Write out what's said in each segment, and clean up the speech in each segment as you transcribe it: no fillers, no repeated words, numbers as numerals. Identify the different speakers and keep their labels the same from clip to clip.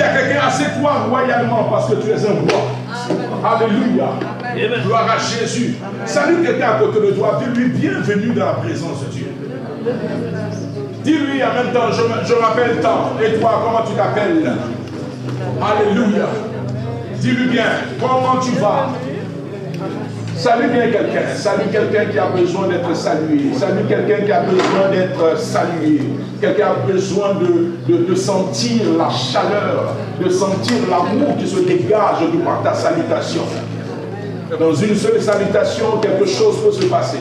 Speaker 1: à quelqu'un, assieds-toi royalement parce que tu es un roi. Alléluia. Gloire à Jésus. Salue quelqu'un à côté de toi. Dis-lui bienvenue dans la présence de Dieu. Dis-lui en même temps, je m'appelle tant. Et toi, comment tu t'appelles? Alléluia. Dis-lui bien, comment tu vas? Salue bien quelqu'un. Salue quelqu'un qui a besoin d'être salué. Salue quelqu'un qui a besoin d'être salué. Quelqu'un a besoin de sentir la chaleur, de sentir l'amour qui se dégage par ta salutation. Dans une seule salutation, quelque chose peut se passer.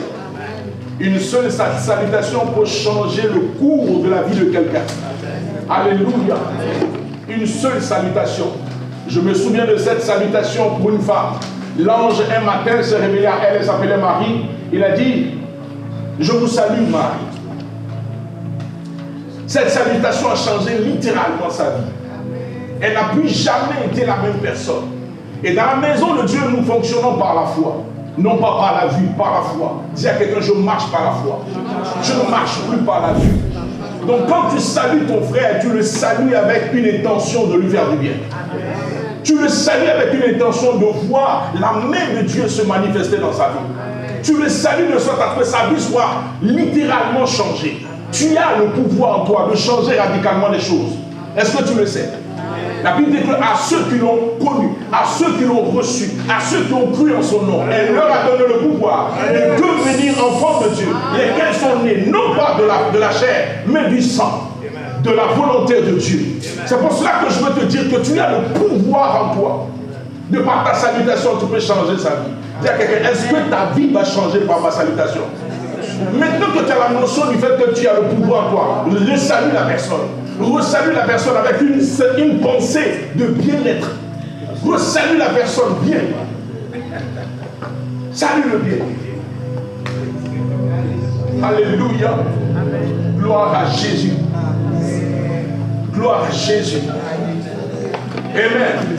Speaker 1: Une seule salutation peut changer le cours de la vie de quelqu'un. Alléluia. Une seule salutation. Je me souviens de cette salutation pour une femme. L'ange un matin s'est révélé à elle, elle s'appelait Marie. Il a dit, je vous salue Marie. Cette salutation a changé littéralement sa vie. Elle n'a plus jamais été la même personne. Et dans la maison de Dieu, nous fonctionnons par la foi. Non pas par la vue, par la foi. Dis à quelqu'un, je marche par la foi. Je ne marche plus par la vue. Donc quand tu salues ton frère, tu le salues avec une intention de lui faire du bien. Tu le salues avec une intention de voir la main de Dieu se manifester dans sa vie. Tu le salues de sorte à ce que sa vie soit littéralement changée. Tu as le pouvoir en toi de changer radicalement les choses. Est-ce que tu le sais? La Bible dit que à ceux qui l'ont connu, à ceux qui l'ont reçu, à ceux qui ont cru en son nom, elle leur a donné le pouvoir de devenir enfants de Dieu, lesquels sont nés non pas de la chair, mais du sang, de la volonté de Dieu. C'est pour cela que je veux te dire que tu as le pouvoir en toi. De par ta salutation, tu peux changer sa vie. Dis à quelqu'un, est-ce que ta vie va changer par ma salutation? Maintenant que tu as la notion du fait que tu as le pouvoir en toi, resalue la personne. Resalue la personne avec une pensée de bien-être. Resalue la personne bien. Salue-le bien. Alléluia. Gloire à Jésus. Gloire à Jésus. Amen.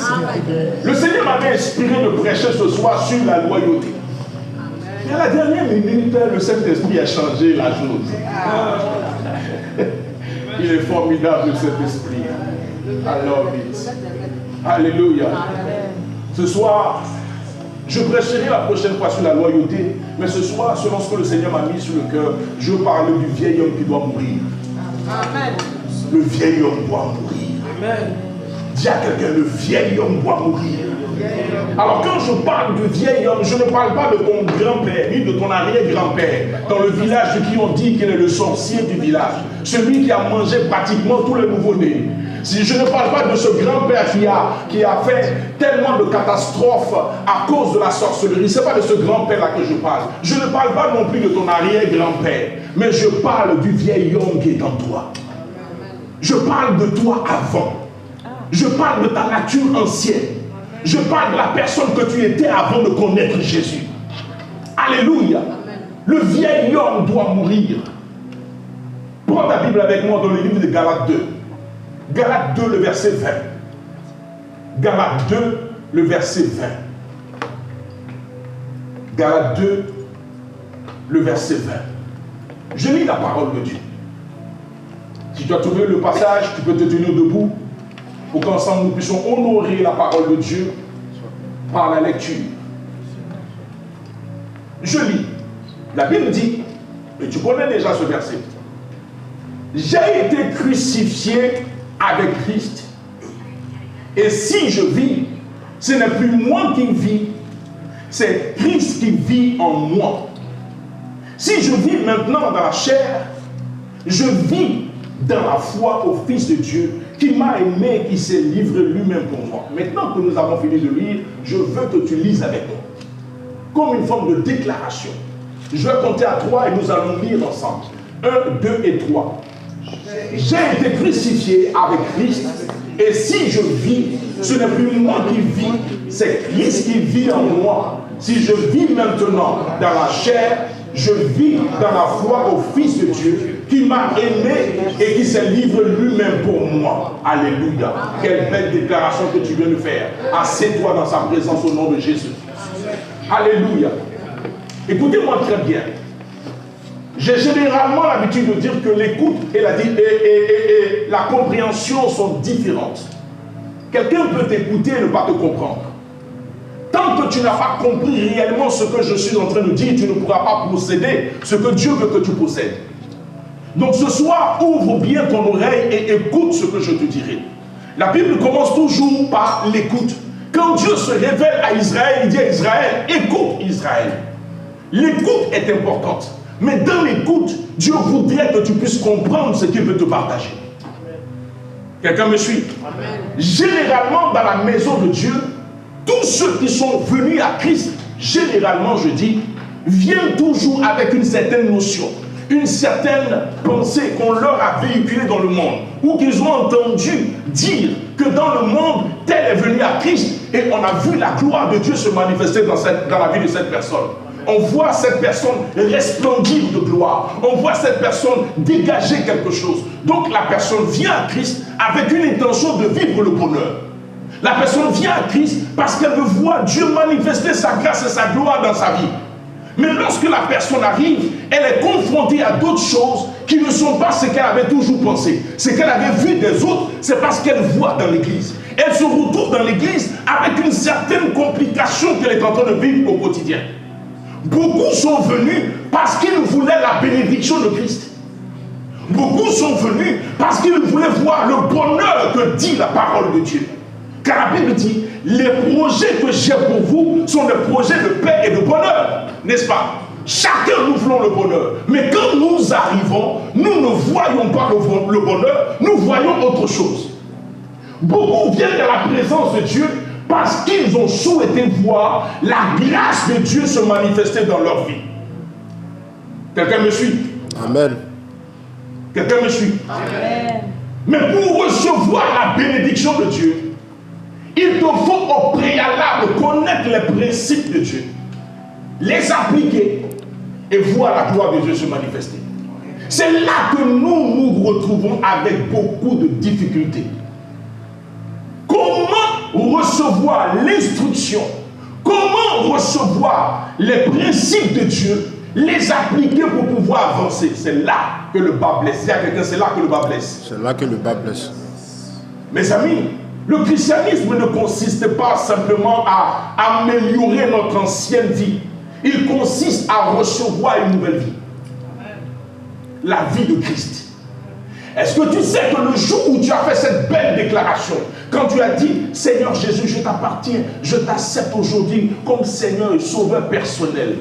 Speaker 1: Le Seigneur m'avait inspiré de prêcher ce soir sur la loyauté. Et à la dernière minute, le Saint-Esprit a changé la chose. Il est formidable, cet esprit. I love it. Alléluia. Ce soir, je prêcherai la prochaine fois sur la loyauté, mais ce soir, selon ce que le Seigneur m'a mis sur le cœur, je parle du vieil homme qui doit mourir. Amen. Le vieil homme doit mourir. Amen. Dis à quelqu'un, le vieil homme doit mourir. Alors quand je parle du vieil homme, je ne parle pas de ton grand-père, ni de ton arrière-grand-père. Dans le village de qui on dit qu'il est le sorcier du village. Celui qui a mangé pratiquement tous les nouveau-nés. Si je ne parle pas de ce grand-père qui a fait tellement de catastrophes à cause de la sorcellerie, ce n'est pas de ce grand-père-là que je parle. Je ne parle pas non plus de ton arrière-grand-père, mais je parle du vieil homme qui est en toi. Je parle de toi avant. Je parle de ta nature ancienne. Je parle de la personne que tu étais avant de connaître Jésus. Alléluia. Le vieil homme doit mourir. Prends ta Bible avec moi dans le livre de Galates 2. Galates 2, le verset 20. Galates 2, le verset 20. Galates 2, le verset 20. Je lis la parole de Dieu. Si tu as trouvé le passage, tu peux te tenir debout pour qu'ensemble nous puissions honorer la parole de Dieu par la lecture. Je lis. La Bible dit, et tu connais déjà ce verset, j'ai été crucifié avec Christ. Et si je vis, ce n'est plus moi qui vis, c'est Christ qui vit en moi. Si je vis maintenant dans la chair, je vis dans la foi au Fils de Dieu qui m'a aimé, qui s'est livré lui-même pour moi. Maintenant que nous avons fini de lire, je veux que tu lises avec moi. Comme une forme de déclaration. Je vais compter à 3 et nous allons lire ensemble. 1, 2 et 3. J'ai été crucifié avec Christ. Et si je vis, ce n'est plus moi qui vis, c'est Christ qui vit en moi. Si je vis maintenant dans la chair, je vis dans la foi au Fils de Dieu qui m'a aimé et qui s'est livré lui-même pour moi. Alléluia. Quelle belle déclaration que tu viens de faire. Assieds-toi dans sa présence au nom de Jésus. Alléluia. Écoutez-moi très bien. J'ai généralement l'habitude de dire que l'écoute et la compréhension sont différentes. quelqu'un peut t'écouter et ne pas te comprendre. Tant que tu n'as pas compris réellement ce que je suis en train de dire, tu ne pourras pas posséder ce que Dieu veut que tu possèdes. Donc ce soir, ouvre bien ton oreille et écoute ce que je te dirai. La Bible commence toujours par l'écoute. Quand Dieu se révèle à Israël, il dit à Israël, écoute Israël. L'écoute est importante. Mais dans l'écoute, Dieu voudrait que tu puisses comprendre ce qu'il veut te partager. Quelqu'un me suit? Amen. Généralement, dans la maison de Dieu, tous ceux qui sont venus à Christ, généralement, je dis, viennent toujours avec une certaine notion, une certaine pensée qu'on leur a véhiculée dans le monde, ou qu'ils ont entendu dire que dans le monde, tel est venu à Christ, et on a vu la gloire de Dieu se manifester dans la vie de cette personne. On voit cette personne resplendir de gloire. On voit cette personne dégager quelque chose. Donc la personne vient à Christ avec une intention de vivre le bonheur. La personne vient à Christ parce qu'elle veut voir Dieu manifester sa grâce et sa gloire dans sa vie. Mais lorsque la personne arrive, elle est confrontée à d'autres choses qui ne sont pas ce qu'elle avait toujours pensé. Ce qu'elle avait vu des autres, c'est parce qu'elle voit dans l'église. Elle se retrouve dans l'église avec une certaine complication qu'elle est en train de vivre au quotidien. Beaucoup sont venus parce qu'ils voulaient la bénédiction de Christ. Beaucoup sont venus parce qu'ils voulaient voir le bonheur que dit la parole de Dieu. Car la Bible dit, les projets que j'ai pour vous sont des projets de paix et de bonheur. N'est-ce pas? Chacun nous voulons le bonheur. Mais quand nous arrivons, nous ne voyons pas le bonheur, nous voyons autre chose. Beaucoup viennent à la présence de Dieu parce qu'ils ont souhaité voir la grâce de Dieu se manifester dans leur vie. Quelqu'un me suit? Amen. Quelqu'un me suit? Amen. Mais pour recevoir la bénédiction de Dieu, il te faut au préalable connaître les principes de Dieu, les appliquer et voir la gloire de Dieu se manifester. C'est là que nous nous retrouvons avec beaucoup de difficultés. Comment recevoir l'instruction? Comment recevoir les principes de Dieu, les appliquer pour pouvoir avancer? C'est là que le bas blesse. Il y a quelqu'un, c'est là que le bas blesse.
Speaker 2: C'est là que le bas blesse.
Speaker 1: Mes amis, le christianisme ne consiste pas simplement à améliorer notre ancienne vie. Il consiste à recevoir une nouvelle vie. La vie de Christ. Est-ce que tu sais que le jour où tu as fait cette belle déclaration, quand tu as dit, Seigneur Jésus, je t'appartiens, je t'accepte aujourd'hui comme Seigneur et Sauveur personnel,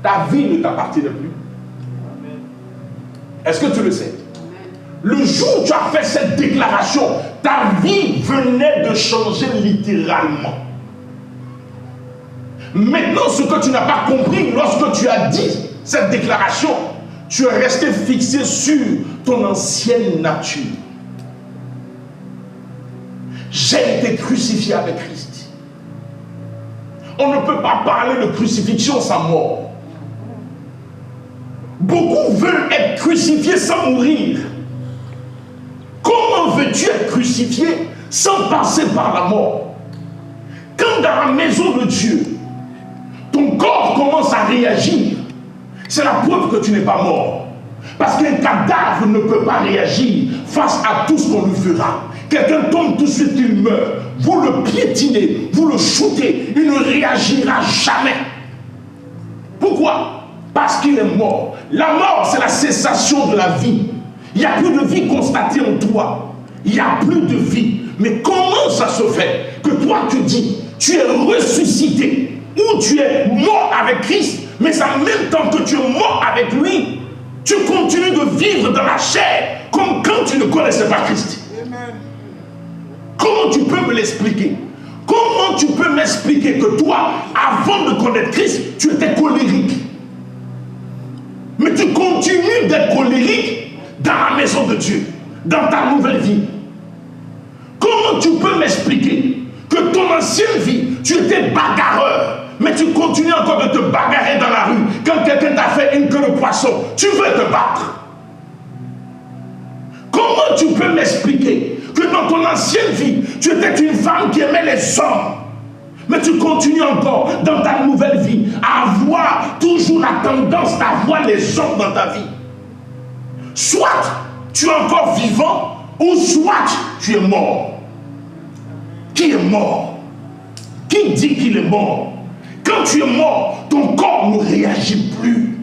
Speaker 1: ta vie ne t'appartient plus. Est-ce que tu le sais? Le jour où tu as fait cette déclaration, ta vie venait de changer littéralement. Maintenant, ce que tu n'as pas compris lorsque tu as dit cette déclaration, tu es resté fixé sur ton ancienne nature. J'ai été crucifié avec Christ. On ne peut pas parler de crucifixion sans mort. Beaucoup veulent être crucifiés sans mourir. Comment veux-tu être crucifié sans passer par la mort? Quand dans la maison de Dieu, ton corps commence à réagir, c'est la preuve que tu n'es pas mort. Parce qu'un cadavre ne peut pas réagir face à tout ce qu'on lui fera. Quelqu'un tombe tout de suite, il meurt. Vous le piétinez, vous le shootez, il ne réagira jamais. Pourquoi? Parce qu'il est mort. La mort, c'est la cessation de la vie. Il n'y a plus de vie constatée en toi. Il n'y a plus de vie. Mais comment ça se fait que toi tu dis, tu es ressuscité ou tu es mort avec Christ, mais en même temps que tu es mort avec lui, tu continues de vivre dans la chair comme quand tu ne connaissais pas Christ? Amen. Comment tu peux me l'expliquer? Comment tu peux m'expliquer que toi, avant de connaître Christ, tu étais colérique? Mais tu continues d'être colérique dans la maison de Dieu, dans ta nouvelle vie. Comment tu peux m'expliquer que ton ancienne vie, tu étais bagarreur, mais tu continues encore de te bagarrer dans la rue? Quand quelqu'un t'a fait une queue de poisson, tu veux te battre. Comment tu peux m'expliquer que dans ton ancienne vie, tu étais une femme qui aimait les hommes, mais tu continues encore dans ta nouvelle vie à avoir toujours la tendance d'avoir les hommes dans ta vie? Soit tu es encore vivant, ou soit tu es mort. qui est mort. Qui dit qu'il est mort? Quand tu es mort, ton corps ne réagit plus.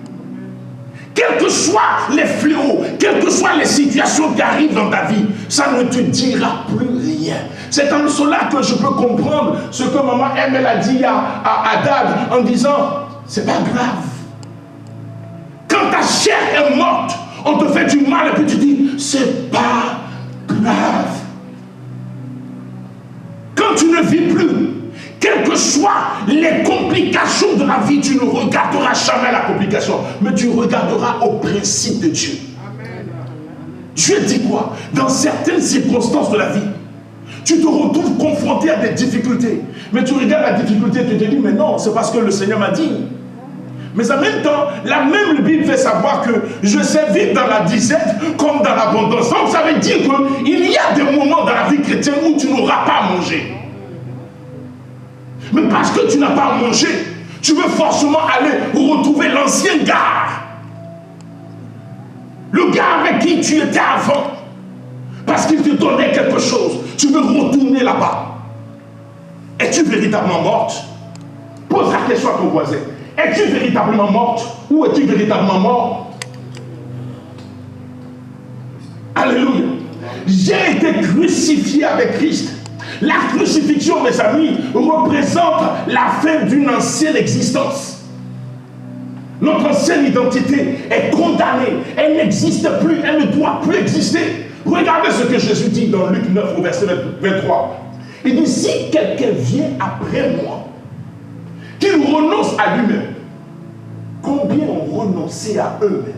Speaker 1: Quels que soient les fléaux, quelles que soient les situations qui arrivent dans ta vie, ça ne te dira plus rien. C'est en cela que je peux comprendre ce que maman elle a dit à Dad en disant, c'est pas grave. Quand ta chair est morte, on te fait du mal et puis tu dis, c'est pas grave. Quand tu ne vis plus, quelles que soient les complications de la vie, tu ne regarderas jamais la complication, mais tu regarderas au principe de Dieu. Amen. Dieu dit quoi? Dans certaines circonstances de la vie, tu te retrouves confronté à des difficultés, mais tu regardes la difficulté et tu te dis, mais non, c'est parce que le Seigneur m'a dit. Mais en même temps, la même Bible fait savoir que je sais vivre dans la disette comme dans l'abondance. Donc ça veut dire qu'il y a des moments dans la vie chrétienne où tu n'auras pas à manger. Mais parce que tu n'as pas mangé, tu veux forcément aller retrouver l'ancien gars. Le gars avec qui tu étais avant. Parce qu'il te donnait quelque chose. Tu veux retourner là-bas. Es-tu véritablement morte? Pose la question à ton voisin. Es-tu véritablement morte ou es-tu véritablement mort? Alléluia. J'ai été crucifié avec Christ. La crucifixion, mes amis, représente la fin d'une ancienne existence. Notre ancienne identité est condamnée. Elle n'existe plus. Elle ne doit plus exister. Regardez ce que Jésus dit dans Luc 9 au verset 23. Il dit, si quelqu'un vient après moi, qu'il renonce à lui-même, combien ont renoncé à eux-mêmes?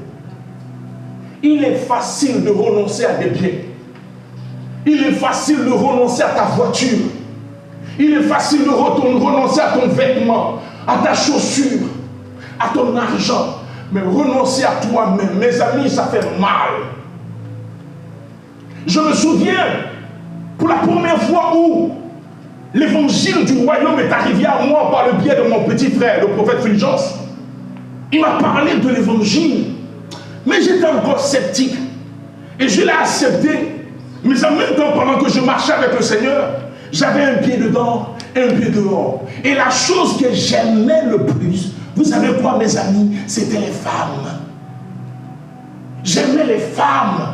Speaker 1: Il est facile de renoncer à des biens. Il est facile de renoncer à ta voiture. Il est facile de renoncer à ton vêtement, à ta chaussure, à ton argent. Mais renoncer à toi-même, mes amis, ça fait mal. Je me souviens, pour la première fois où l'évangile du royaume est arrivé à moi par le biais de mon petit frère, le prophète Fulgence. Il m'a parlé de l'évangile. Mais j'étais encore sceptique. Et je l'ai accepté. Mais en même temps, pendant que je marchais avec le Seigneur, j'avais un pied dedans et un pied dehors. Et la chose que j'aimais le plus, vous savez quoi, mes amis? C'était les femmes. J'aimais les femmes.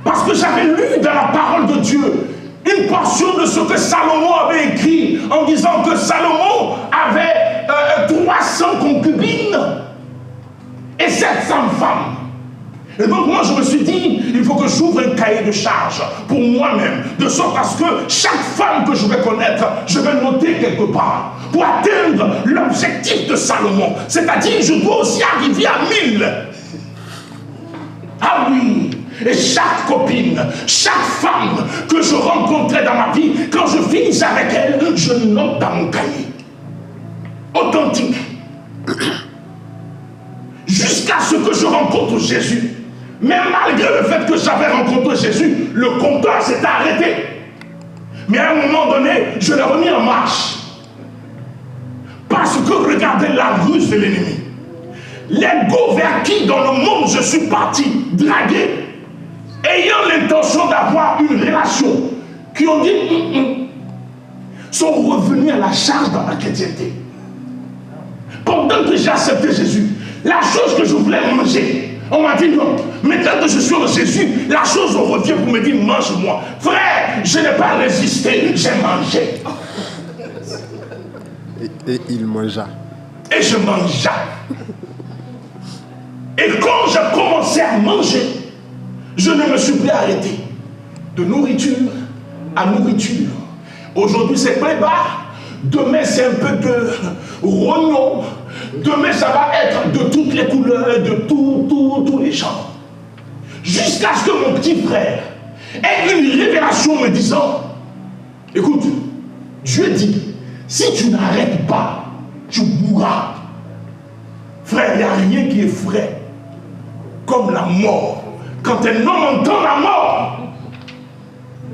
Speaker 1: Parce que j'avais lu dans la parole de Dieu une portion de ce que Salomon avait écrit en disant que Salomon avait 300 concubines et 700 femmes. Et donc moi je me suis dit, il faut que j'ouvre un cahier de charge pour moi-même, de sorte à ce que chaque femme que je vais connaître, je vais noter quelque part pour atteindre l'objectif de Salomon. C'est-à-dire, je dois aussi arriver à 1000. Ah oui! Et chaque copine, chaque femme que je rencontrais dans ma vie, quand je finissais avec elle, je note dans mon cahier. Authentique. Jusqu'à ce que je rencontre Jésus. Mais malgré le fait que j'avais rencontré Jésus, le compteur s'était arrêté. Mais à un moment donné, je l'ai remis en marche. Parce que regardez la ruse de l'ennemi. L'ego vers qui dans le monde je suis parti, dragué, ayant l'intention d'avoir une relation, qui ont dit sont revenus à la charge dans la chrétienté. Pendant que j'ai accepté Jésus, la chose que je voulais manger, on m'a dit non. Maintenant que je suis en Jésus, la chose revient pour me dire mange-moi. Frère, je n'ai pas résisté, j'ai mangé.
Speaker 2: Et il mangea.
Speaker 1: Et je mangea. Et quand j'ai commencé à manger, je ne me suis plus arrêté. De nourriture à nourriture. Aujourd'hui c'est prébar. Demain c'est un peu de rognon. Demain ça va être de toutes les couleurs, de tous les genres. Jusqu'à ce que mon petit frère ait une révélation me disant, écoute, Dieu dit, si tu n'arrêtes pas, tu mourras. Frère, il n'y a rien qui est frais comme la mort. Quand un homme entend la mort,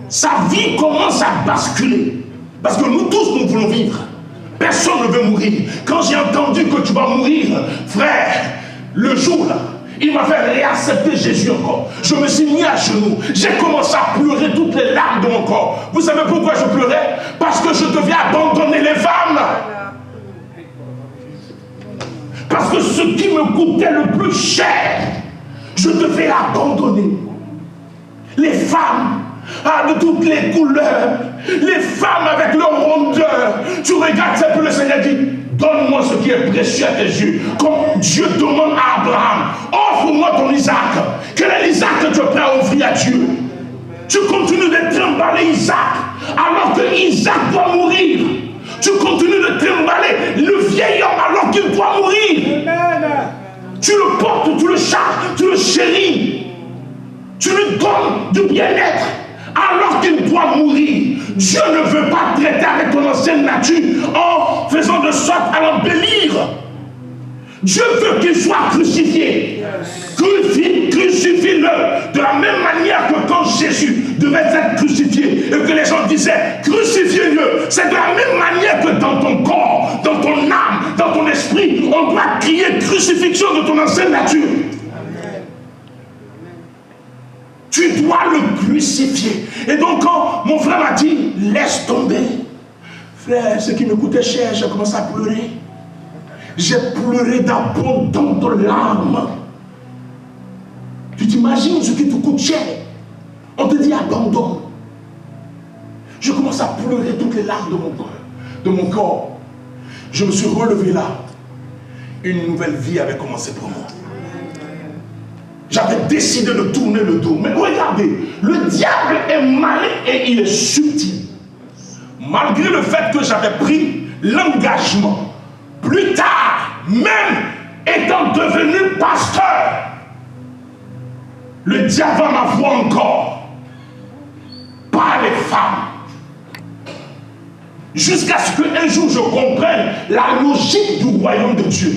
Speaker 1: sa vie commence à basculer. Parce que nous tous, nous voulons vivre. Personne ne veut mourir. Quand j'ai entendu que tu vas mourir, frère, le jour là, il m'a fait réaccepter Jésus encore. Je me suis mis à genoux. J'ai commencé à pleurer toutes les larmes de mon corps. Vous savez pourquoi je pleurais? Parce que je devais abandonner les femmes. Parce que ce qui me coûtait le plus cher, je devais abandonner. Les femmes de toutes les couleurs, les femmes avec leur rondeur. Tu regardes, c'est que le Seigneur dit, donne-moi ce qui est précieux à tes yeux. Comme Dieu demande à Abraham, offre-moi ton Isaac. Quel est l'Isaac que tu es prêt à offrir à Dieu? Tu continues de trimballer Isaac, alors que Isaac doit mourir. Tu continues de trimballer le vieil homme alors qu'il doit mourir. Tu le portes, tu le charges, tu le chéris. Tu lui donnes du bien-être alors qu'il doit mourir. Dieu ne veut pas traiter avec ton ancienne nature en faisant de sorte à l'embellir. Dieu veut qu'il soit crucifié. Crucifie-le de la même manière que quand Jésus devait être crucifié et que les gens disaient crucifiez-le. C'est de la même manière que dans ton corps, dans ton âme, dans ton esprit, on doit crier crucifixion de ton ancienne nature. Tu dois le crucifier. Et donc quand mon frère m'a dit, laisse tomber. Frère, ce qui me coûtait cher, j'ai commencé à pleurer. J'ai pleuré d'abondantes larmes. Tu t'imagines ce qui te coûte cher? On te dit abandonne. Je commence à pleurer toutes les larmes de mon corps. Je me suis relevé là. Une nouvelle vie avait commencé pour moi. J'avais décidé de tourner le dos. Mais regardez, le diable est malin et il est subtil. Malgré le fait que j'avais pris l'engagement, plus tard, même étant devenu pasteur, le diable va m'avoir encore par les femmes. Jusqu'à ce qu'un jour je comprenne la logique du royaume de Dieu.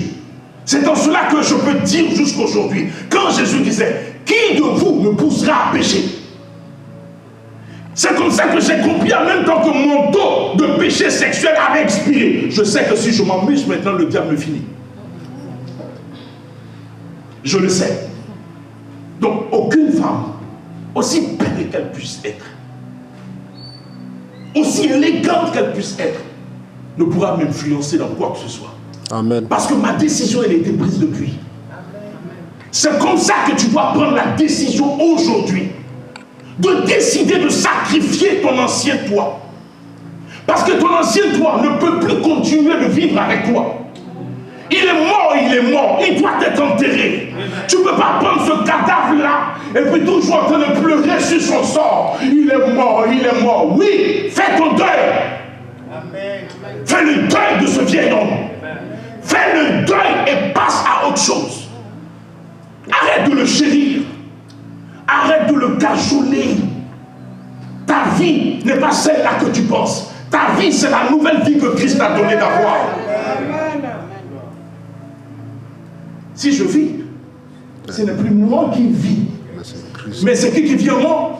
Speaker 1: C'est dans cela que je peux dire jusqu'aujourd'hui, quand Jésus disait, qui de vous me poussera à pécher? C'est comme ça que j'ai compris en même temps que mon taux de péché sexuel avait expiré. Je sais que si je m'amuse maintenant, le diable me finit. Je le sais. Donc aucune femme, aussi belle qu'elle puisse être, aussi élégante qu'elle puisse être, ne pourra m'influencer dans quoi que ce soit.
Speaker 2: Amen.
Speaker 1: Parce que ma décision, elle a été prise depuis. C'est comme ça que tu dois prendre la décision aujourd'hui de décider de sacrifier ton ancien toi. Parce que ton ancien toi ne peut plus continuer de vivre avec toi. Il est mort, il doit être enterré. Tu ne peux pas prendre ce cadavre-là et puis toujours en train de pleurer sur son sort. Il est mort. Oui, fais ton deuil. Amen. Fais le deuil de ce vieil homme. Fais le deuil et passe à autre chose. Arrête de le chérir. Arrête de le cajoler. Ta vie n'est pas celle-là que tu penses. Ta vie, c'est la nouvelle vie que Christ t'a donné d'avoir. Si je vis, ce n'est plus moi qui vis, mais c'est qui vit en moi?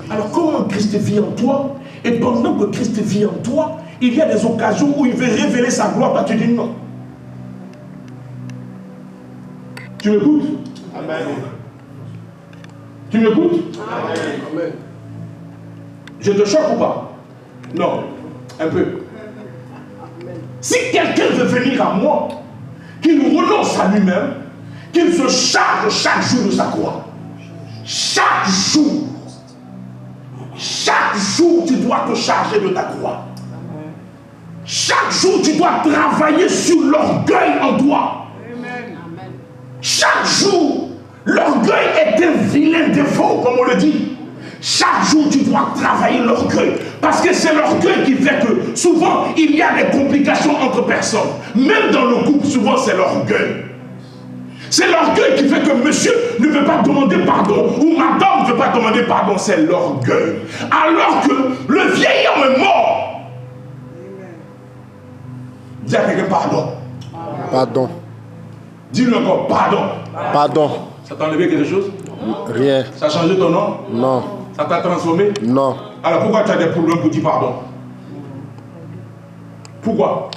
Speaker 1: Alors comment Christ vit en toi? Et pendant que Christ vit en toi, il y a des occasions où il veut révéler sa gloire, toi tu dis non. Tu m'écoutes? Amen. Tu m'écoutes? Amen. Je te choque ou pas? Non, un peu. Si quelqu'un veut venir à moi, qu'il renonce à lui-même, qu'il se charge chaque jour de sa croix. Chaque jour, tu dois te charger de ta croix. Chaque jour, tu dois travailler sur l'orgueil en toi. Chaque jour, l'orgueil est un vilain défaut, comme on le dit. Chaque jour, tu dois travailler l'orgueil. Parce que c'est l'orgueil qui fait que souvent, il y a des complications entre personnes. Même dans le couple, souvent, c'est l'orgueil. C'est l'orgueil qui fait que monsieur ne veut pas demander pardon ou madame ne veut pas demander pardon. C'est l'orgueil. Alors que le vieil homme est mort. Dis à quelqu'un pardon.
Speaker 2: Pardon.
Speaker 1: Dis-le encore pardon.
Speaker 2: Pardon.
Speaker 1: Ça t'a enlevé quelque chose?
Speaker 2: Rien.
Speaker 1: Ça a changé ton nom?
Speaker 2: Non.
Speaker 1: Ça t'a transformé?
Speaker 2: Non.
Speaker 1: Alors pourquoi tu as des problèmes pour dire pardon? Pourquoi?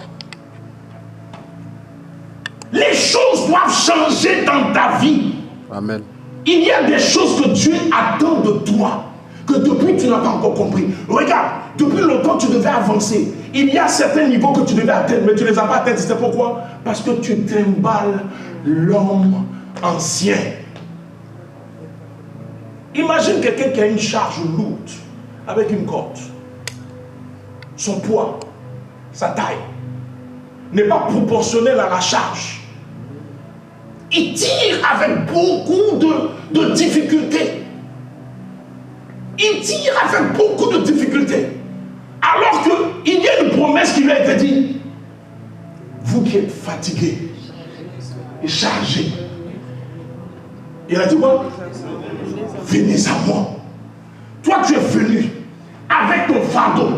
Speaker 1: Les choses doivent changer dans ta vie.
Speaker 2: Amen.
Speaker 1: Il y a des choses que Dieu attend de toi, que depuis tu n'as pas encore compris. Regarde, depuis longtemps tu devais avancer. Il y a certains niveaux que tu devais atteindre, mais tu ne les as pas atteints. C'est pourquoi? Parce que tu trimballes l'homme ancien. Imagine quelqu'un qui a une charge lourde, avec une corde. Son poids, sa taille, n'est pas proportionnel à la charge. Il tire avec beaucoup de difficultés. Il tire avec beaucoup de difficultés. Alors qu'il y a une promesse qui lui a été dite. Vous qui êtes fatigués et chargés. Il a dit quoi? Venez à moi. Toi tu es venu avec ton fardeau,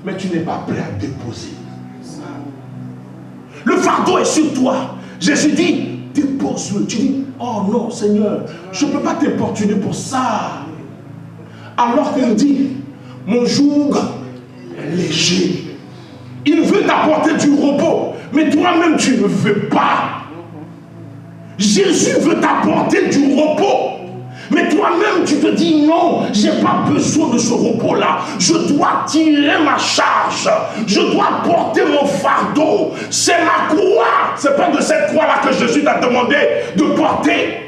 Speaker 1: mais tu n'es pas prêt à déposer. Le fardeau est sur toi. Jésus dit, dépose-le. Tu dis, oh non Seigneur, je ne peux pas t'importuner pour ça. Alors qu'il dit, mon joug est léger. Il veut t'apporter du repos, mais toi-même tu ne veux pas. Jésus veut t'apporter du repos. Mais toi-même, tu te dis non, je n'ai pas besoin de ce repos-là. Je dois tirer ma charge. Je dois porter mon fardeau. C'est la croix. Ce n'est pas de cette croix-là que Jésus t'a demandé de porter.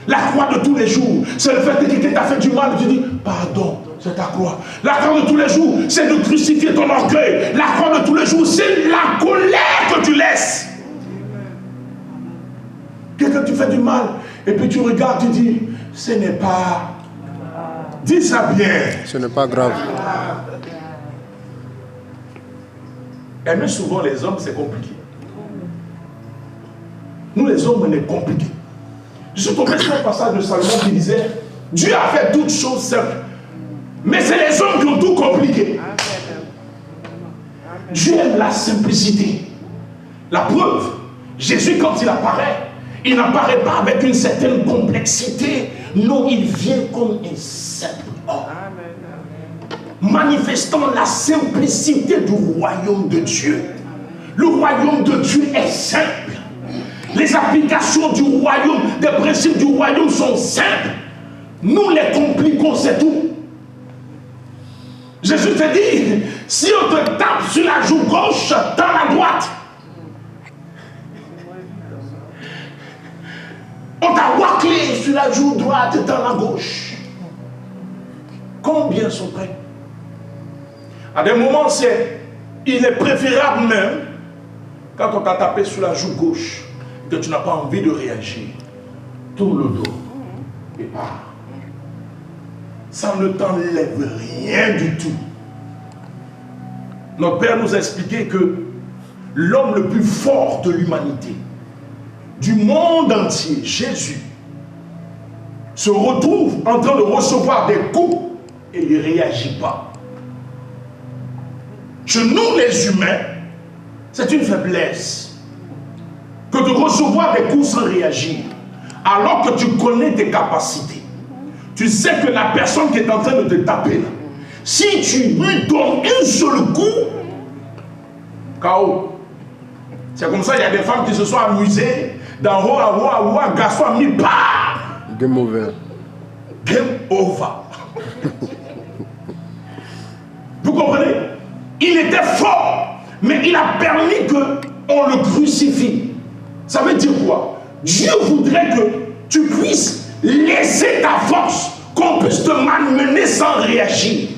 Speaker 1: La croix de tous les jours, c'est le fait que quelqu'un t'a fait du mal. Tu dis, pardon, c'est ta croix. La croix de tous les jours, c'est de crucifier ton orgueil. La croix de tous les jours, c'est la colère que tu laisses. Quelqu'un tu fais du mal, et puis tu regardes, tu dis, ce n'est pas... Dis ça bien.
Speaker 2: Ce n'est pas grave.
Speaker 1: Aimer souvent les hommes, c'est compliqué. Nous les hommes, on est compliqués. Je suis tombé sur un passage de Salomon qui disait, Dieu a fait toutes choses simples, mais c'est les hommes qui ont tout compliqué. Dieu aime la simplicité. La preuve, Jésus quand il apparaît, il n'apparaît pas avec une certaine complexité. Non, il vient comme un simple homme. Manifestant la simplicité du royaume de Dieu. Le royaume de Dieu est simple. Les applications du royaume, des principes du royaume sont simples. Nous les compliquons, c'est tout. Jésus te dit, si on te tape sur la joue gauche, dans la droite. On t'a waclé sur la joue droite et dans la gauche. Combien sont prêts? À des moments, il est préférable même, quand on t'a tapé sur la joue gauche, que tu n'as pas envie de réagir. Tourne le dos et pars. Ça ne t'enlève rien du tout. Notre Père nous a expliqué que l'homme le plus fort de l'humanité, du monde entier, Jésus, se retrouve en train de recevoir des coups et il ne réagit pas. Chez nous les humains, c'est une faiblesse que de recevoir des coups sans réagir, alors que tu connais tes capacités. Tu sais que la personne qui est en train de te taper là, si tu lui donnes un seul coup, KO. C'est comme ça, il y a des femmes qui se sont amusées dans Roa, garçon a mis pas.
Speaker 2: Game over.
Speaker 1: Game over. Vous comprenez? Il était fort, mais il a permis qu'on le crucifie. Ça veut dire quoi? Dieu voudrait que tu puisses laisser ta force, qu'on puisse te malmener sans réagir.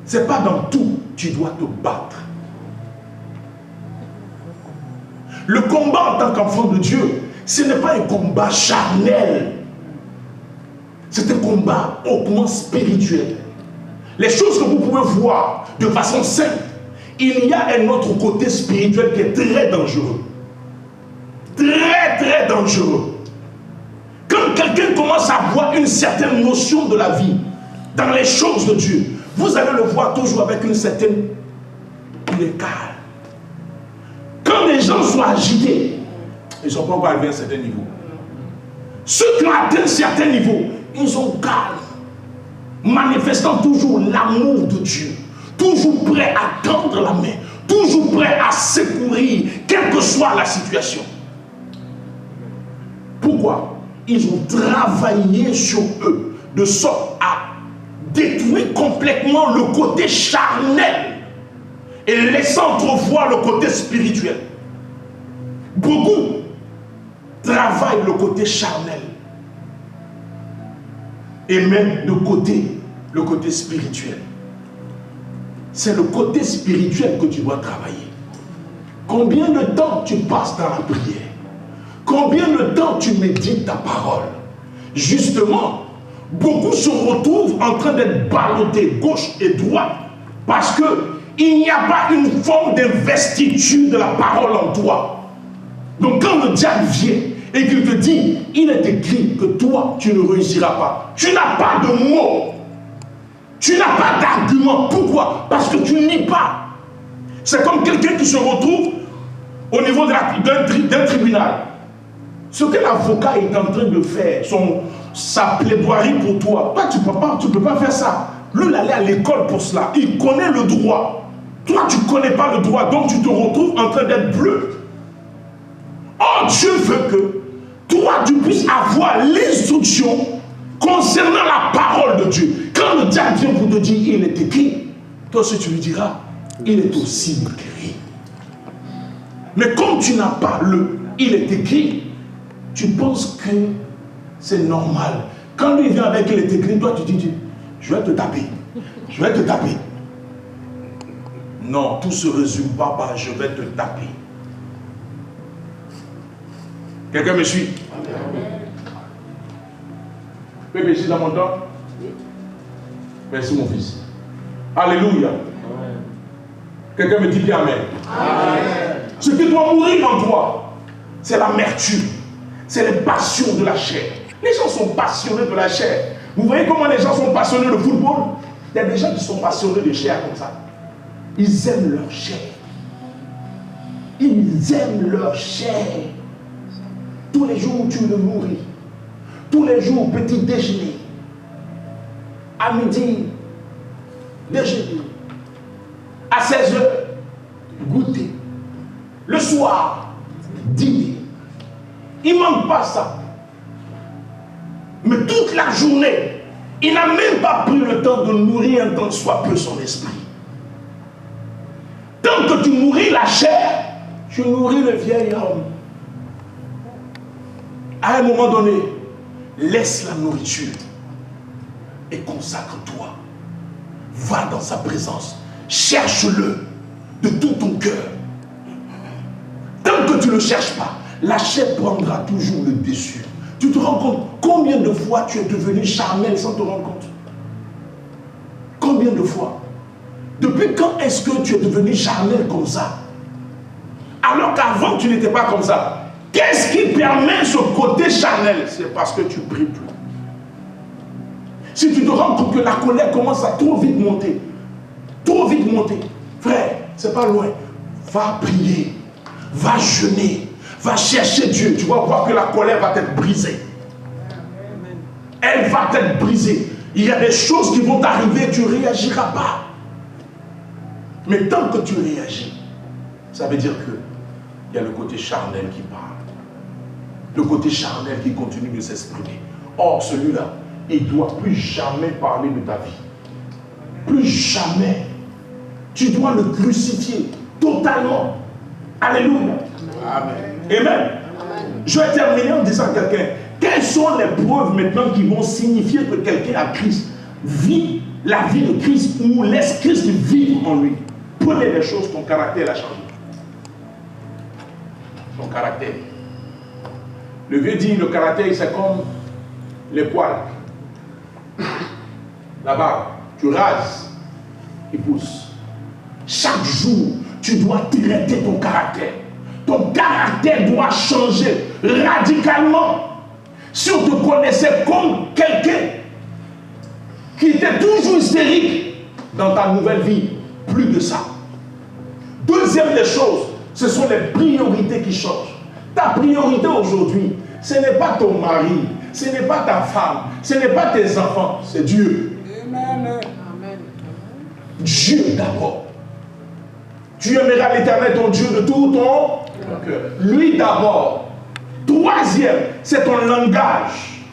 Speaker 1: C'est pas dans tout tu dois te battre. Le combat en tant qu'enfant de Dieu, ce n'est pas un combat charnel. C'est un combat hautement spirituel. Les choses que vous pouvez voir de façon simple, il y a un autre côté spirituel qui est très dangereux. Très, très dangereux. Quand quelqu'un commence à avoir une certaine notion de la vie, dans les choses de Dieu, vous allez le voir toujours avec une certaine... Il est calme. Quand les gens sont agités, ils ne sont pas encore arrivés à un certain niveau. Ceux qui ont atteint un certain niveau, ils sont calmes, manifestant toujours l'amour de Dieu, toujours prêts à tendre la main, toujours prêts à secourir, quelle que soit la situation. Pourquoi? Ils ont travaillé sur eux de sorte à détruire complètement le côté charnel et laissant entrevoir le côté spirituel. Beaucoup travaillent le côté charnel et même le côté spirituel. C'est le côté spirituel que tu dois travailler. Combien de temps tu passes dans la prière? Combien de temps tu médites ta parole? Justement, beaucoup se retrouvent en train d'être ballottés gauche et droite parce qu'il n'y a pas une forme d'investiture de la parole en toi. Donc quand le diable vient et qu'il te dit, il est écrit que toi, tu ne réussiras pas. Tu n'as pas de mots. Tu n'as pas d'argument. Pourquoi? Parce que tu n'y pas. C'est comme quelqu'un qui se retrouve au niveau d'un tribunal. Ce que l'avocat est en train de faire, sa plaidoirie pour toi, toi tu ne peux pas faire ça. Lui, il allait à l'école pour cela. Il connaît le droit. Toi, tu ne connais pas le droit, donc tu te retrouves en train d'être bleu. Or, Dieu veut que toi, tu puisses avoir l'instruction concernant la parole de Dieu. Quand le diable vient pour te dire, il est écrit, toi aussi tu lui diras, il est aussi écrit. Mais comme tu n'as pas il est écrit, tu penses que c'est normal. Quand lui vient avec il est écrit, toi tu dis, je vais te taper. Je vais te taper. Non, tout se résume pas par je vais te taper. Quelqu'un me suit? Oui, merci dans mon temps. Merci mon fils. Alléluia. Quelqu'un me dit bien amen. Amen. Ce qui doit mourir en toi, c'est l'amertume, c'est les passions de la chair. Les gens sont passionnés de la chair. Vous voyez comment les gens sont passionnés de football? Il y a des gens qui sont passionnés de chair comme ça. Ils aiment leur chair. Ils aiment leur chair. Tous les jours tu le nourris. Tous les jours petit déjeuner. À midi, déjeuner. À 16h, goûter. Le soir, dîner. Il ne manque pas ça. Mais toute la journée, il n'a même pas pris le temps de nourrir un tant soit peu son esprit. Tant que tu nourris la chair, tu nourris le vieil homme. À un moment donné, laisse la nourriture et consacre-toi. Va dans sa présence. Cherche-le de tout ton cœur. Tant que tu ne le cherches pas, la chair prendra toujours le dessus. Tu te rends compte combien de fois tu es devenu charnel sans te rendre compte? Combien de fois? Depuis quand est-ce que tu es devenu charnel comme ça? Alors qu'avant tu n'étais pas comme ça. Qu'est-ce qui permet ce côté charnel? C'est parce que tu pries plus. Si tu te rends compte que la colère commence à trop vite monter, frère, c'est pas loin. Va prier, va jeûner, va chercher Dieu. Tu vas voir que la colère va t'être brisée. Elle va t'être brisée. Il y a des choses qui vont t'arriver, tu ne réagiras pas. Mais tant que tu réagis, ça veut dire que il y a le côté charnel qui parle. Le côté charnel qui continue de s'exprimer. Or, celui-là, il ne doit plus jamais parler de ta vie. Plus jamais. Tu dois le crucifier totalement. Alléluia. Amen. Amen. Je vais terminer en disant à quelqu'un, quelles sont les preuves maintenant qui vont signifier que quelqu'un a Christ, vit la vie de Christ ou laisse Christ vivre en lui? Prenez les choses, ton caractère a changé. Ton caractère. Le vieux dit, le caractère, c'est comme les poils. La barbe, tu rases, il pousse. Chaque jour, tu dois traiter ton caractère. Ton caractère doit changer radicalement. Si on te connaissait comme quelqu'un qui était toujours hystérique dans ta nouvelle vie, plus de ça. Deuxième des choses, ce sont les priorités qui changent. Ta priorité aujourd'hui, ce n'est pas ton mari, ce n'est pas ta femme, ce n'est pas tes enfants, c'est Dieu. Amen. Dieu d'abord. Tu aimeras l'Éternel ton Dieu de tout ton cœur. Lui d'abord. Troisième troisième, c'est ton langage.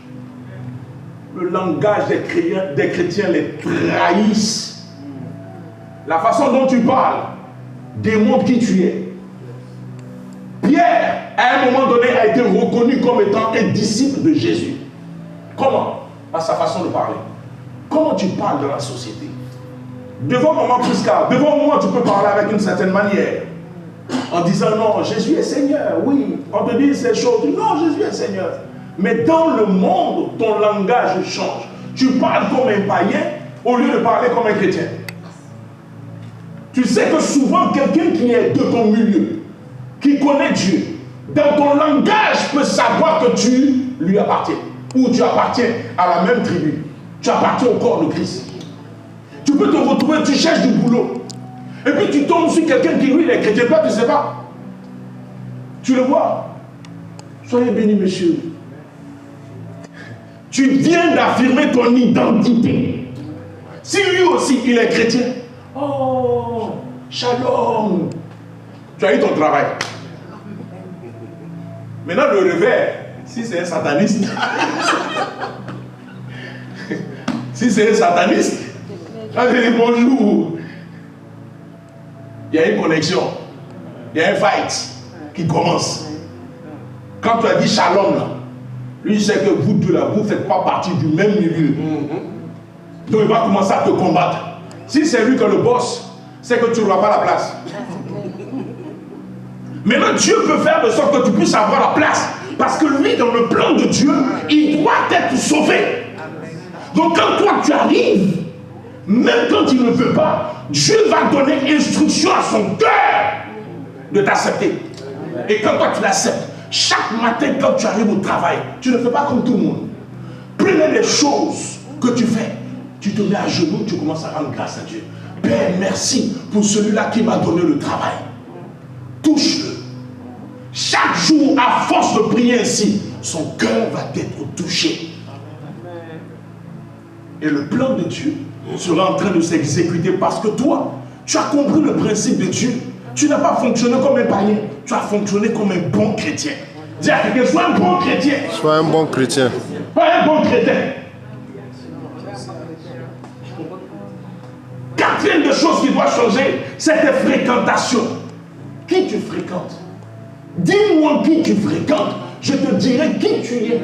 Speaker 1: Le langage des chrétiens les trahissent. La façon dont tu parles démontre qui tu es. Pierre, à un moment donné, a été reconnu comme étant un disciple de Jésus. Comment? Par sa façon de parler. Comment tu parles dans la société? Devant maman Prisca, devant moi, tu peux parler avec une certaine manière. En disant non, Jésus est Seigneur. Oui, on te dit ces choses. Non, Jésus est Seigneur. Mais dans le monde, ton langage change. Tu parles comme un païen au lieu de parler comme un chrétien. Tu sais que souvent, quelqu'un qui est de ton milieu, qui connaît Dieu, dans ton langage peut savoir que tu lui appartiens. Ou tu appartiens à la même tribu. Tu appartiens au corps de Christ. Tu peux te retrouver, tu cherches du boulot. Et puis tu tombes sur quelqu'un qui lui il est chrétien, toi tu ne sais pas. Tu le vois. Soyez bénis, monsieur. Tu viens d'affirmer ton identité. Si lui aussi il est chrétien, oh, shalom. Tu as eu ton travail. Maintenant le revers, si c'est un sataniste, si c'est un sataniste, quand je dis bonjour, il y a une connexion, il y a un fight qui commence. Quand tu as dit shalom, là, lui sait que vous deux là, vous ne faites pas partie du même milieu. Donc il va commencer à te combattre. Si c'est lui que le boss, c'est que tu n'auras pas la place. Maintenant Dieu peut faire de sorte que tu puisses avoir la place. Parce que lui, dans le plan de Dieu, il doit être sauvé. Donc quand toi tu arrives, même quand il ne veut pas, Dieu va donner instruction à son cœur de t'accepter. Et quand toi tu l'acceptes, chaque matin quand tu arrives au travail, tu ne fais pas comme tout le monde. Prenez les choses que tu fais, tu te mets à genoux, tu commences à rendre grâce à Dieu. Père, merci pour celui-là qui m'a donné le travail. Touche-le. Chaque jour, à force de prier ainsi, son cœur va être touché. Et le plan de Dieu sera en train de s'exécuter parce que toi, tu as compris le principe de Dieu. Tu n'as pas fonctionné comme un païen, tu as fonctionné comme un bon chrétien. Dis à quelqu'un, sois un bon chrétien.
Speaker 2: Sois un bon chrétien.
Speaker 1: Pas un bon chrétien. Quatrième de choses qui doit changer, c'est tes fréquentations. Qui tu fréquentes? Dis-moi qui tu fréquentes, je te dirai qui tu es.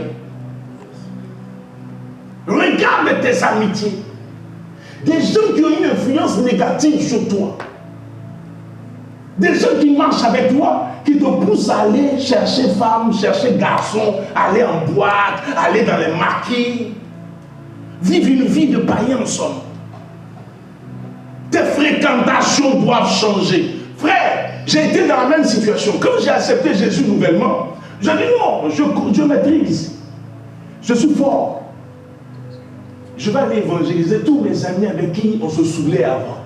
Speaker 1: Regarde tes amitiés. Des gens qui ont une influence négative sur toi. Des gens qui marchent avec toi, qui te poussent à aller chercher femme, chercher garçon, aller en boîte, aller dans les maquis. Vivre une vie de païen en somme. Tes fréquentations doivent changer. Frère, j'ai été dans la même situation. Quand j'ai accepté Jésus nouvellement, j'ai dit non, je maîtrise. Je suis fort. Je vais aller évangéliser tous mes amis avec qui on se saoulait avant.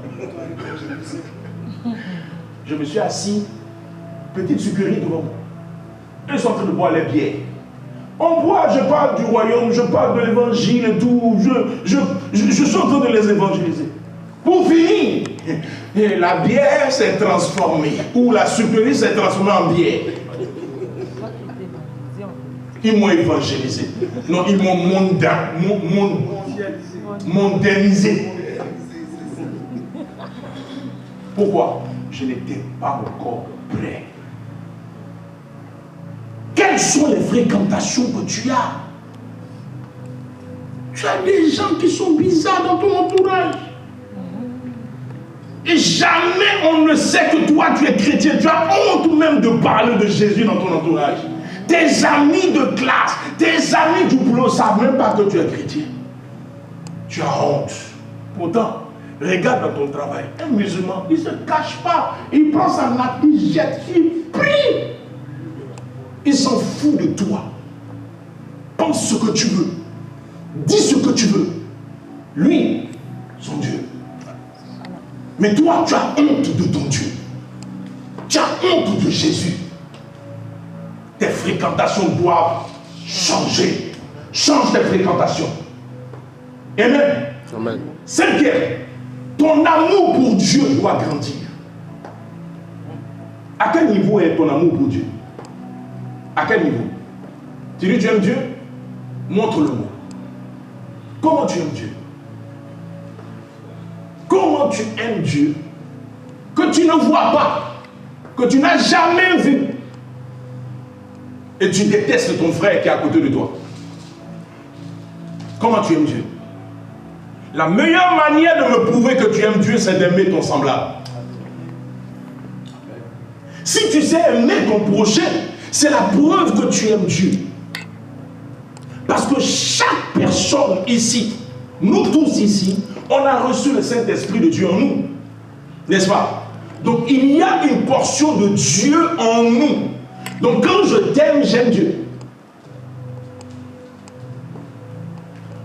Speaker 1: Je me suis assis, petite sucrerie devant moi. Ils sont en train de boire les bières. On boit, je parle du royaume, je parle de l'évangile et tout. Je suis en train de les évangéliser. Pour finir, la bière s'est transformée, ou la sucrerie s'est transformée en bière. Ils m'ont évangélisé. Non, ils m'ont mondialisé. Pourquoi? Je n'étais pas encore prêt. Quelles sont les fréquentations que tu as? Tu as des gens qui sont bizarres dans ton entourage. Et jamais on ne sait que toi tu es chrétien. Tu as honte même de parler de Jésus dans ton entourage. Tes amis de classe, tes amis du boulot ne savent même pas que tu es chrétien. Tu as honte. Pourtant, regarde dans ton travail. Un musulman, il ne se cache pas. Il prend sa nappe, il jette, il prie. Il s'en fout de toi. Pense ce que tu veux. Dis ce que tu veux. Lui, son Dieu. Mais toi, tu as honte de ton Dieu. Tu as honte de Jésus. Tes fréquentations doivent changer. Change tes fréquentations. Amen.
Speaker 2: Amen.
Speaker 1: Cinquième, ton amour pour Dieu doit grandir. À quel niveau est ton amour pour Dieu? À quel niveau? Tu dis tu aimes Dieu? Montre-le-moi. Comment tu aimes Dieu? Comment tu aimes Dieu que tu ne vois pas, que tu n'as jamais vu, et tu détestes ton frère qui est à côté de toi? Comment tu aimes Dieu? La meilleure manière de me prouver que tu aimes Dieu, c'est d'aimer ton semblable. Si tu sais aimer ton prochain, c'est la preuve que tu aimes Dieu. Parce que chaque personne ici, nous tous ici, on a reçu le Saint-Esprit de Dieu en nous. N'est-ce pas? Donc il y a une portion de Dieu en nous. Donc quand je t'aime, j'aime Dieu.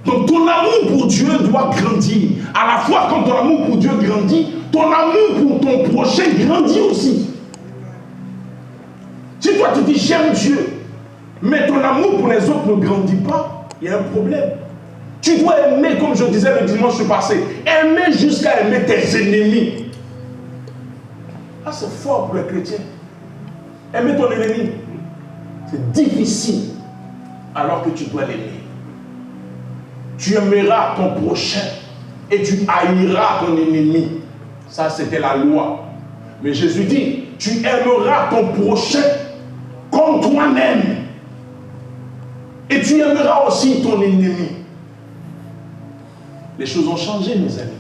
Speaker 1: Donc ton amour pour Dieu doit grandir. À la fois quand ton amour pour Dieu grandit, ton amour pour ton prochain grandit aussi. Si toi tu dis j'aime Dieu, mais ton amour pour les autres ne grandit pas, il y a un problème. Tu dois aimer, comme je disais le dimanche passé, aimer jusqu'à aimer tes ennemis. Ah, c'est fort pour les chrétiens. Aimer ton ennemi, c'est difficile alors que tu dois l'aimer. Tu aimeras ton prochain et tu haïras ton ennemi. Ça, c'était la loi. Mais Jésus dit, tu aimeras ton prochain comme toi-même. Et tu aimeras aussi ton ennemi. Les choses ont changé, mes amis.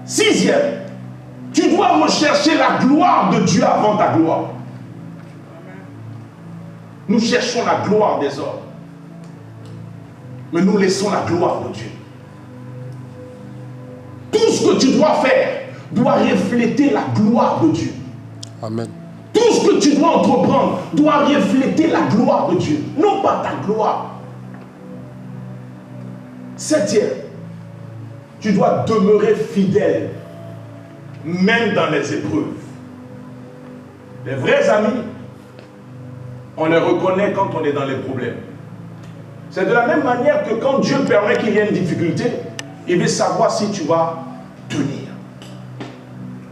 Speaker 1: Sixième, tu dois rechercher la gloire de Dieu avant ta gloire. Nous cherchons la gloire des hommes. Mais nous laissons la gloire de Dieu. Tout ce que tu dois faire doit refléter la gloire de Dieu.
Speaker 2: Amen.
Speaker 1: Tout ce que tu dois entreprendre doit refléter la gloire de Dieu, non pas ta gloire. Septième, tu dois demeurer fidèle, même dans les épreuves. Les vrais amis, on les reconnaît quand on est dans les problèmes. C'est de la même manière que quand Dieu permet qu'il y ait une difficulté, il veut savoir si tu vas tenir.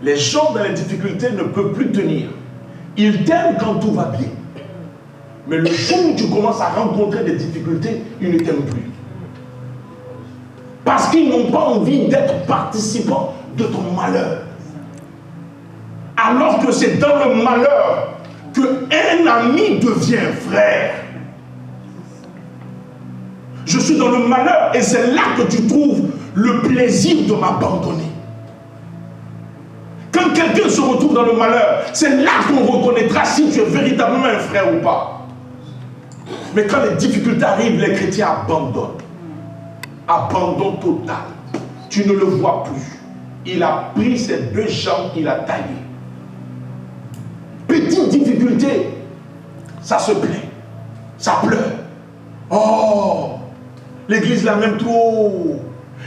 Speaker 1: Les gens dans les difficultés ne peuvent plus tenir. Ils t'aiment quand tout va bien. Mais le jour où tu commences à rencontrer des difficultés, ils ne t'aiment plus. Parce qu'ils n'ont pas envie d'être participants de ton malheur. Alors que c'est dans le malheur qu'un ami devient frère. Je suis dans le malheur et c'est là que tu trouves le plaisir de m'abandonner. Quand quelqu'un se retrouve dans le malheur, c'est là qu'on reconnaîtra si tu es véritablement un frère ou pas. Mais quand les difficultés arrivent, les chrétiens abandonnent. Abandon total. Tu ne le vois plus. Il a pris ses deux jambes, il a taillé. Petite difficulté, ça se plaint, ça pleure. Oh, l'église l'a même trop.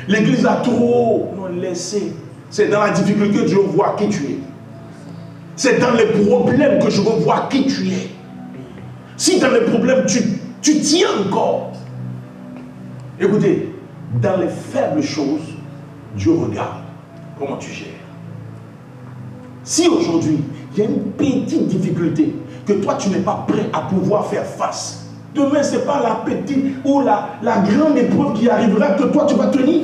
Speaker 1: L'église a trop. Non, laissez. C'est dans la difficulté que je vois qui tu es. C'est dans les problèmes que je veux voir qui tu es. Si dans les problèmes, tu tiens encore. Écoutez, dans les faibles choses, Dieu regarde comment tu gères. Si aujourd'hui, il y a une petite difficulté que toi, tu n'es pas prêt à pouvoir faire face, demain, ce n'est pas la petite ou la grande épreuve qui arrivera que toi, tu vas tenir.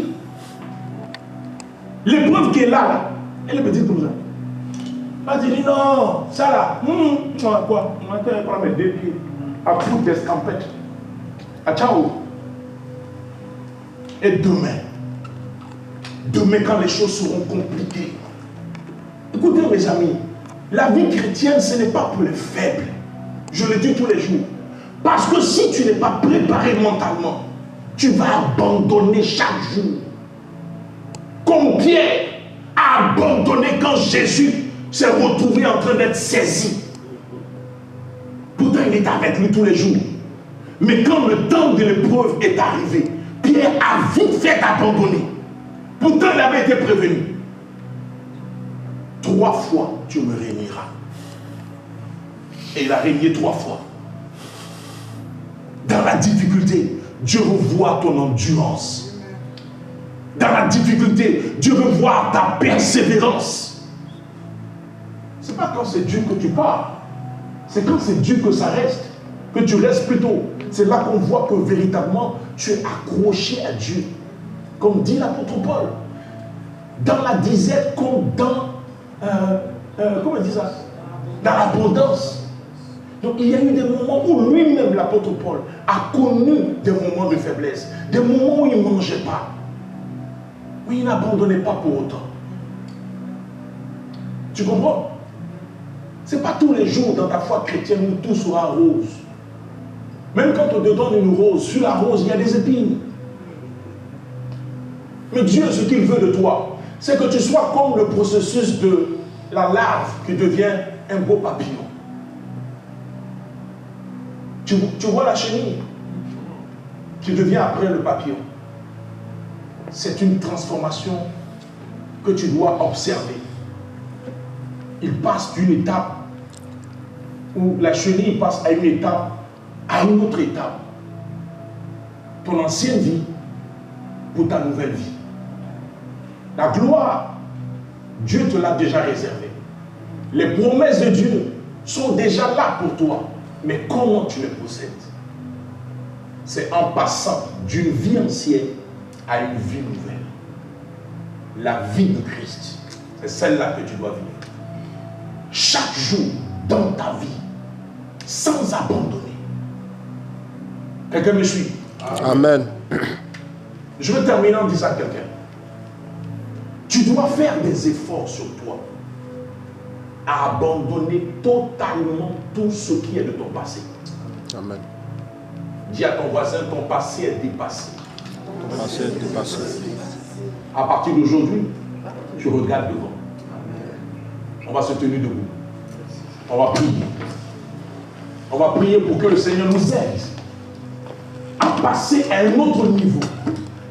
Speaker 1: L'épreuve qui est là, elle est petite comme ça. Pas dire non, ça là, quoi? On va te prendre mes deux pieds à bout d'escampette. À ciao. Et demain, quand les choses seront compliquées, écoutez mes amis, la vie chrétienne, ce n'est pas pour les faibles. Je le dis tous les jours. Parce que si tu n'es pas préparé mentalement, tu vas abandonner chaque jour. Comme Pierre a abandonné quand Jésus s'est retrouvé en train d'être saisi. Pourtant, il était avec lui tous les jours. Mais quand le temps de l'épreuve est arrivé, Pierre a vite fait abandonner. Pourtant, il avait été prévenu. 3 fois, tu me régneras. Et il a régné 3 fois. Dans la difficulté, Dieu veut voir ton endurance. Dans la difficulté, Dieu veut voir ta persévérance. Ce n'est pas quand c'est Dieu que tu pars. C'est quand c'est Dieu que ça reste. que tu restes plutôt. C'est là qu'on voit que véritablement tu es accroché à Dieu. Comme dit l'apôtre Paul. Dans la disette comme dans... comment il dit ça? Dans l'abondance. Donc il y a eu des moments où lui-même, l'apôtre Paul, a connu des moments de faiblesse. Des moments où il ne mangeait pas. Où il n'abandonnait pas pour autant. Tu comprends? Ce n'est pas tous les jours dans ta foi chrétienne où tout sera rose. Même quand on te donne une rose, sur la rose, il y a des épines. Mais Dieu, ce qu'il veut de toi, c'est que tu sois comme le processus de la larve qui devient un beau papillon. Tu vois la chenille qui devient après le papillon. C'est une transformation que tu dois observer. Il passe d'une étape où la chenille passe à une étape, à une autre étape. Ton ancienne vie pour ta nouvelle vie. La gloire, Dieu te l'a déjà réservée. Les promesses de Dieu sont déjà là pour toi. Mais comment tu les possèdes? C'est en passant d'une vie ancienne à une vie nouvelle. La vie de Christ, c'est celle-là que tu dois vivre. Chaque jour dans ta vie, sans abandonner. Quelqu'un me suit?
Speaker 2: Amen.
Speaker 1: Je veux terminer en disant à quelqu'un. Tu dois faire des efforts sur toi à abandonner totalement tout ce qui est de ton passé.
Speaker 2: Amen.
Speaker 1: Dis à ton voisin, ton passé est dépassé.
Speaker 2: Ton passé est dépassé.
Speaker 1: À partir d'aujourd'hui, tu regardes devant. On va se tenir debout. On va prier. On va prier pour que le Seigneur nous aide à passer à un autre niveau.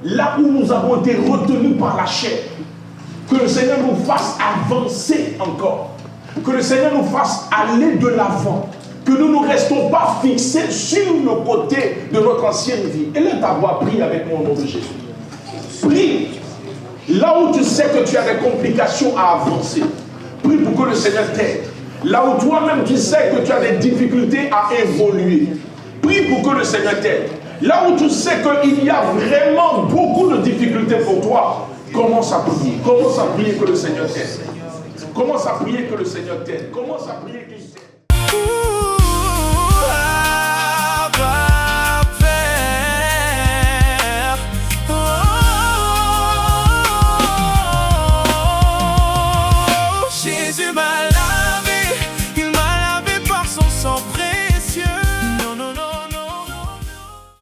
Speaker 1: Là où nous avons été retenus par la chair. Que le Seigneur nous fasse avancer encore. Que le Seigneur nous fasse aller de l'avant. Que nous ne restons pas fixés sur le côté de notre ancienne vie. Et là, ta voix, prie avec moi au nom de Jésus. Prie. Là où tu sais que tu as des complications à avancer. Prie pour que le Seigneur t'aide. Là où toi-même tu sais que tu as des difficultés à évoluer. Prie pour que le Seigneur t'aide. Là où tu sais qu'il y a vraiment beaucoup de difficultés pour toi. Commence à prier. Commence à prier que le Seigneur t'aide. Commence à prier que le Seigneur t'aide. Commence à prier qu'il t'aide.